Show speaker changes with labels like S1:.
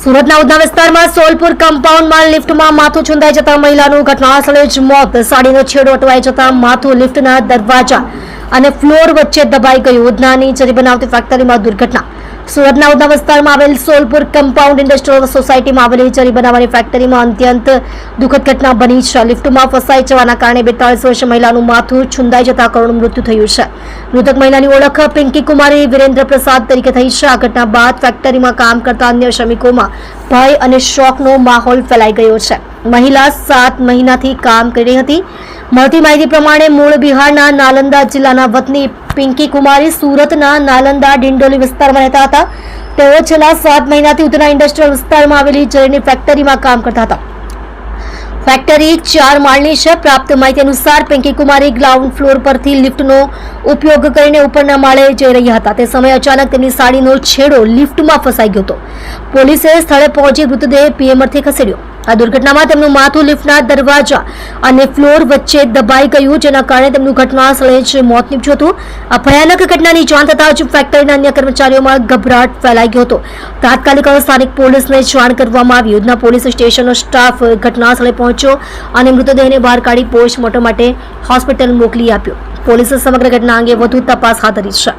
S1: સુરતના ઉધના વિસ્તારમાં સોલપુર કમ્પાઉન્ડમાં લિફ્ટમાં માથું છુંદાઈ જતા મહિલાનું ઘટનાસ્થળે જ મોત. સાડીનો છેડો અટવાઈ જતા માથું લિફ્ટના દરવાજા અને ફ્લોર વચ્ચે દબાઈ ગયું. ઉધનાની ચરી બનાવતી ફેક્ટરીમાં દુર્ઘટના. સુરતના ઉધના વિસ્તારમાં આવેલ સોલપુર કમ્પાઉન્ડ ઇન્ડસ્ટ્રીયલ સોસાયટીમાં આવેલી ચરી બનાવવાની ફેક્ટરીમાં અત્યંત દુઃખદ ઘટના બની છે. લિફ્ટમાં ફસાઈ જવાના કારણે 42 વર્ષીય મહિલાનું માથું છુંદાઈ જતા કરુણ મૃત્યુ થયું છે. મૃતક મહિલાની ઓળખ પિંકી કુમારી વિરેન્દ્ર પ્રસાદ તરીકે થઈ છે. આ ઘટના બાદ ફેક્ટરીમાં કામ કરતા અન્ય શ્રમિકોમાં ભય અને શોકનો માહોલ ફેલાઈ ગયો છે. મહિલા 7 મહિનાથી કામ કરી રહી હતી. મળતી માહિતી પ્રમાણે મૂળ બિહારના નાલંદા જિલ્લાના વતની પિંકી કુમારી સુરતના નાલંદા ડિંડોલી વિસ્તારમાં રહેતા હતા. તેઓ છેલ્લા 7 મહિનાથી ઉધના ઇન્ડસ્ટ્રીયલ વિસ્તારમાં આવેલી જરીની ફેક્ટરીમાં કામ કરતા હતા. ફેક્ટરી 4 માળની છે. પ્રાપ્ત માહિતી અનુસાર પિંકી કુમારી ગ્રાઉન્ડ ફ્લોર પરથી લિફ્ટનો ઉપયોગ કરીને ઉપરના માળે જઈ રહ્યા હતા. તે સમયે અચાનક તેમની સાડીનો છેડો લિફ્ટમાં ફસાઈ ગયો હતો. પોલીસે સ્થળે પહોંચી મૃતદેહ પીએમથી ખસેડ્યો. આ દુર્ઘટનામાં તેમનું માથું લિફ્ટના દરવાજા અને ફ્લોર વચ્ચે દબાઈ ગયું, જેના કારણે તેમનું ઘટના સ્થળે જ મોત નીપજ્યું હતું. આ ભયાનક ઘટનાની જાણ થતાં જ ફેક્ટરીના અન્ય કર્મચારીઓમાં ગભરાટ ફેલાઈ ગયો હતો. તાત્કાલિક સ્થાનિક પોલીસને જાણ કરવામાં આવી. ઉધના પોલીસ સ્ટેશનનો સ્ટાફ ઘટના સ્થળે પહોંચ્યો અને મૃતદેહને બહાર કાઢી પોસ્ટમોર્ટમ માટે હોસ્પિટલ મોકલી આપ્યો. પોલીસે સમગ્ર ઘટના અંગે વધુ તપાસ હાથ ધરી છે.